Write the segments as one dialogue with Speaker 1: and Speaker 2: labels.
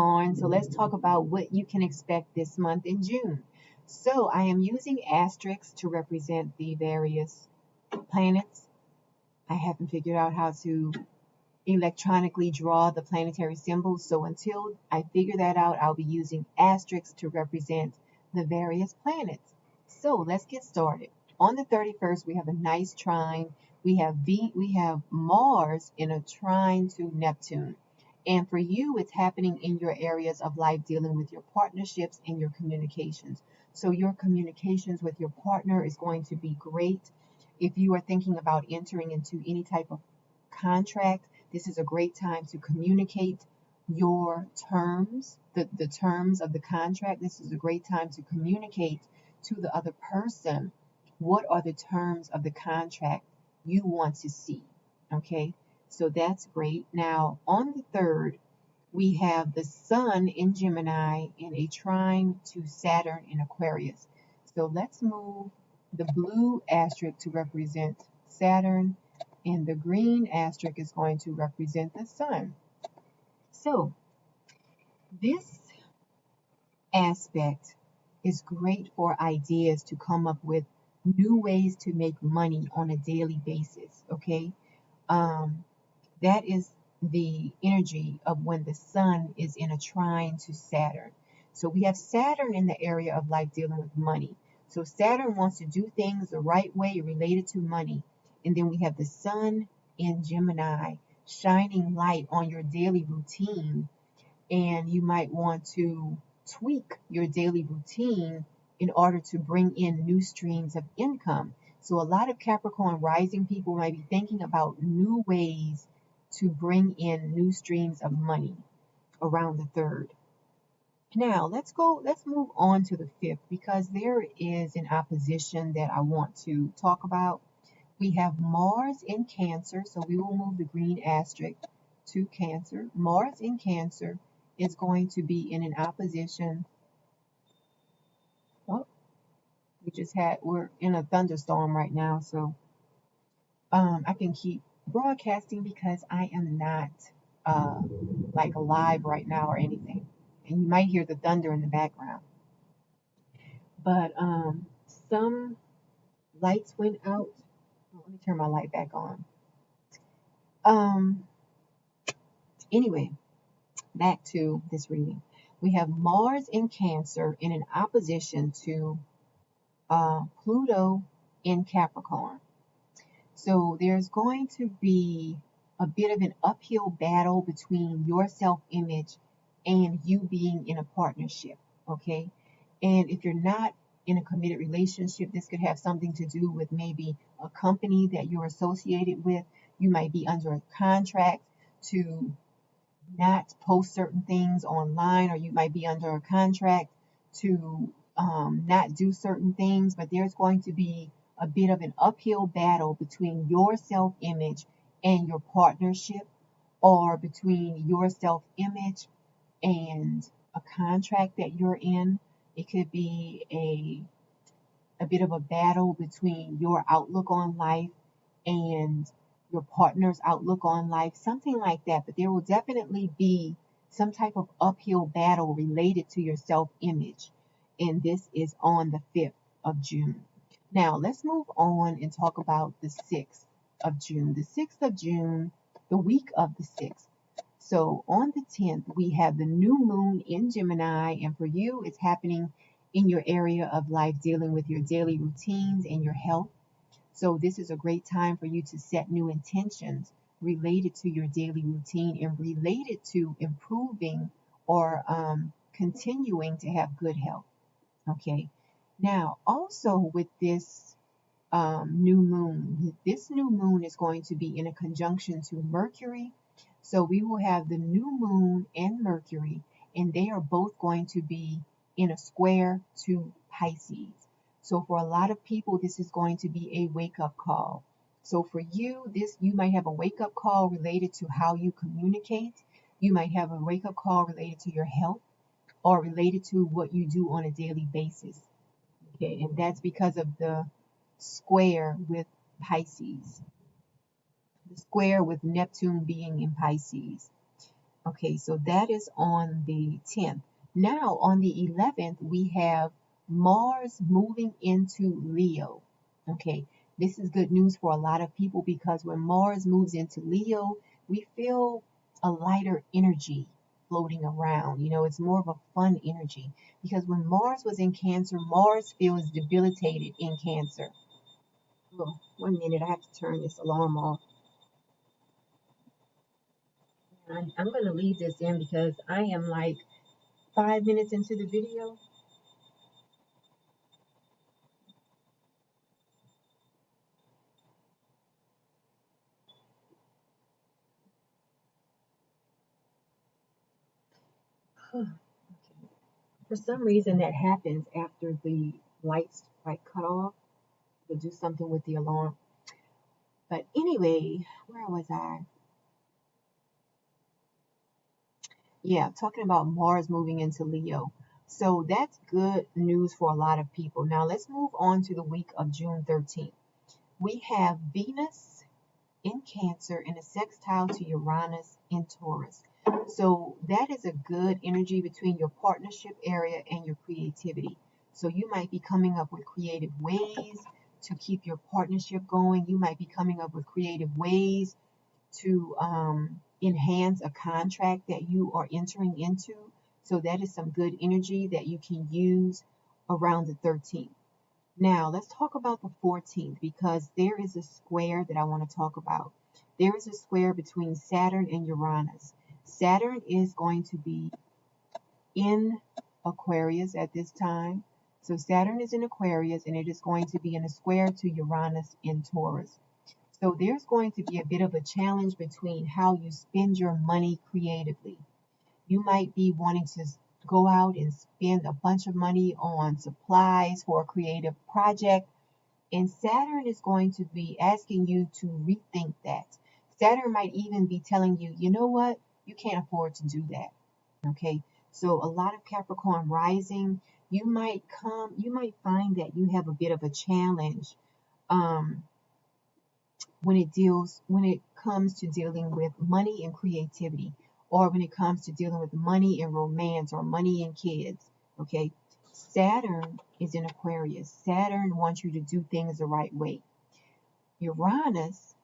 Speaker 1: Capricorn. So let's talk about what you can expect this month in June. So I am using asterisks to represent the various planets. I haven't figured out how to electronically draw the planetary symbols. So until I figure that out, I'll be using asterisks to represent the various planets. So let's get started. On the 31st, we have a nice trine. We have Mars in a trine to Neptune. And for you, it's happening in your areas of life dealing with your partnerships and your communications. So your communications with your partner is going to be great. If you are thinking about entering into any type of contract, this is a great time to communicate your terms, the terms of the contract. This is a great time to communicate to the other person what are the terms of the contract you want to see. Okay, so that's great. Now, on the 3rd, we have the Sun in Gemini in a trine to Saturn in Aquarius. So let's move the blue asterisk to represent Saturn, and the green asterisk is going to represent the Sun. So this aspect is great for ideas to come up with new ways to make money on a daily basis. Okay, that is the energy of when the Sun is in a trine to Saturn. So we have Saturn in the area of life dealing with money. So Saturn wants to do things the right way related to money. And then we have the Sun in Gemini shining light on your daily routine. And you might want to tweak your daily routine in order to bring in new streams of income. So a lot of Capricorn rising people might be thinking about new ways to bring in new streams of money around the 3rd. Now let's move on to the 5th, because there is an opposition that I want to talk about. We have Mars in Cancer, so we will move the green asterisk to Cancer. Mars in Cancer is going to be in an opposition. Oh, we're in a thunderstorm right now, so I can keep broadcasting because I am not like live right now or anything. And you might hear the thunder in the background. But some lights went out. Oh, let me turn my light back on. Anyway, back to this reading. We have Mars in Cancer in an opposition to Pluto in Capricorn. So there's going to be a bit of an uphill battle between your self-image and you being in a partnership, okay? And if you're not in a committed relationship, this could have something to do with maybe a company that you're associated with. You might be under a contract to not post certain things online, or you might be under a contract to not do certain things, but there's going to be a bit of an uphill battle between your self-image and your partnership, or between your self-image and a contract that you're in. It could be a bit of a battle between your outlook on life and your partner's outlook on life, something like that. But there will definitely be some type of uphill battle related to your self-image. And this is on the 5th of June. Now, let's move on and talk about the 6th of June. The 6th of June, the week of the 6th. So on the 10th, we have the new moon in Gemini. And for you, it's happening in your area of life dealing with your daily routines and your health. So this is a great time for you to set new intentions related to your daily routine and related to improving or continuing to have good health. Okay. Now, also with this new moon is going to be in a conjunction to Mercury. So we will have the new moon and Mercury, and they are both going to be in a square to Pisces. So for a lot of people, this is going to be a wake-up call. So for you, you might have a wake-up call related to how you communicate. You might have a wake-up call related to your health or related to what you do on a daily basis. Okay, and that's because of the square with Pisces. The square with Neptune being in Pisces. Okay, so that is on the 10th. Now on the 11th, we have Mars moving into Leo. Okay, this is good news for a lot of people because when Mars moves into Leo, we feel a lighter energy floating around. You know, it's more of a fun energy because when Mars was in Cancer, Mars feels debilitated in Cancer. Oh, 1 minute, I have to turn this alarm off. I'm going to leave this in because I am like 5 minutes into the video. For some reason, that happens after the lights like cut off. To do something with the alarm. But anyway, where was I? Yeah, talking about Mars moving into Leo. So that's good news for a lot of people. Now let's move on to the week of June 13th. We have Venus in Cancer in a sextile to Uranus in Taurus. So that is a good energy between your partnership area and your creativity. So you might be coming up with creative ways to keep your partnership going. You might be coming up with creative ways to enhance a contract that you are entering into. So that is some good energy that you can use around the 13th. Now, let's talk about the 14th because there is a square that I want to talk about. There is a square between Saturn and Uranus. Saturn is going to be in Aquarius at this time. So Saturn is in Aquarius and it is going to be in a square to Uranus in Taurus. So there's going to be a bit of a challenge between how you spend your money creatively. You might be wanting to go out and spend a bunch of money on supplies for a creative project, and Saturn is going to be asking you to rethink that. Saturn might even be telling you, you know what, you can't afford to do that. Okay, so a lot of Capricorn rising, you might find that you have a bit of a challenge um, when it comes to dealing with money and creativity, or when it comes to dealing with money and romance or money and kids. Okay, Saturn is in Aquarius. Saturn wants you to do things the right way. Uranus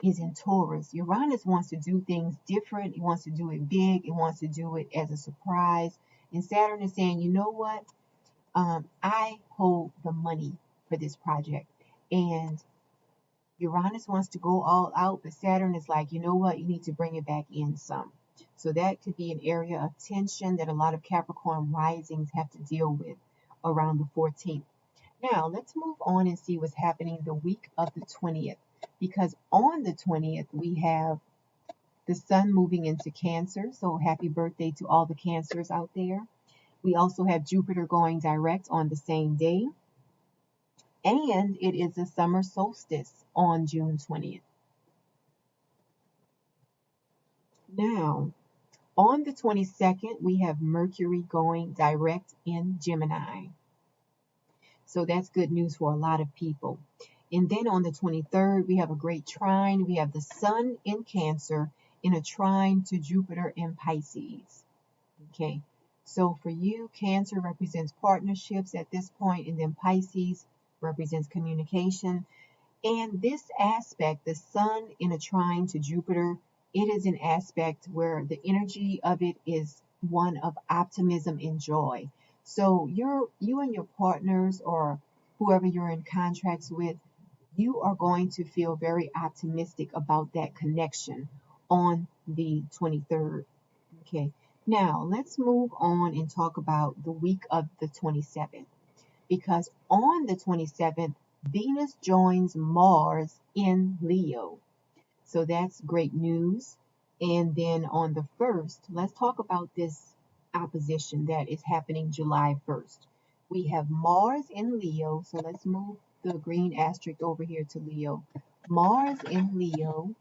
Speaker 1: is in Taurus. Uranus wants to do things different. It wants to do it big. It wants to do it as a surprise. And Saturn is saying, you know what, I hold the money for this project, and Uranus wants to go all out, but Saturn is like, you know what, you need to bring it back in some. So that could be an area of tension that a lot of Capricorn risings have to deal with around the 14th. Now, let's move on and see what's happening the week of the 20th. Because on the 20th, we have the sun moving into Cancer. So happy birthday to all the Cancers out there. We also have Jupiter going direct on the same day. And it is the summer solstice on June 20th. Now, on the 22nd, we have Mercury going direct in Gemini. So that's good news for a lot of people. And then on the 23rd, we have a great trine. We have the sun in Cancer in a trine to Jupiter in Pisces. Okay, so for you, Cancer represents partnerships at this point, and then Pisces represents communication. And this aspect, the sun in a trine to Jupiter, it is an aspect where the energy of it is one of optimism and joy. So you and your partners or whoever you're in contracts with, you are going to feel very optimistic about that connection on the 23rd. Okay. Now, let's move on and talk about the week of the 27th because on the 27th, Venus joins Mars in Leo. So that's great news. And then on the 1st, let's talk about this opposition that is happening July 1st. We have Mars in Leo. So let's move the green asterisk over here to Leo. Mars in Leo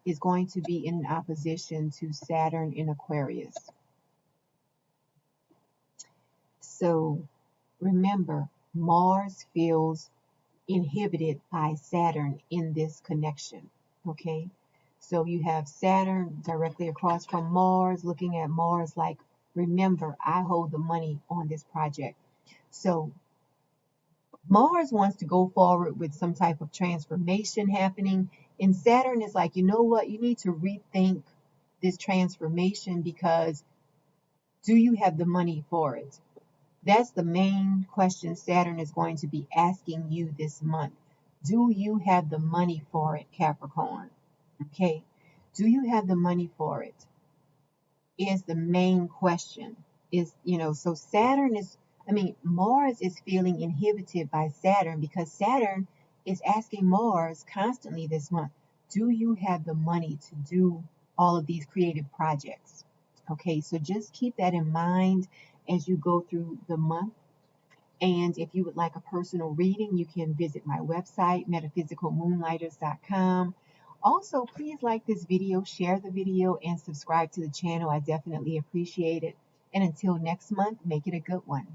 Speaker 1: is going to be in opposition to Saturn in Aquarius. So remember, Mars feels inhibited by Saturn in this connection. Okay, So you have Saturn directly across from Mars, looking at Mars like, remember, I hold the money on this project. So Mars wants to go forward with some type of transformation happening. And Saturn is like, you know what? You need to rethink this transformation because do you have the money for it? That's the main question Saturn is going to be asking you this month. Do you have the money for it, Capricorn? Okay. Do you have the money for it? Is the main question. So Mars is feeling inhibited by Saturn because Saturn is asking Mars constantly this month, do you have the money to do all of these creative projects? Okay, so just keep that in mind as you go through the month. And if you would like a personal reading, you can visit my website, metaphysicalmoonlighters.com. Also, please like this video, share the video, and subscribe to the channel. I definitely appreciate it. And until next month, make it a good one.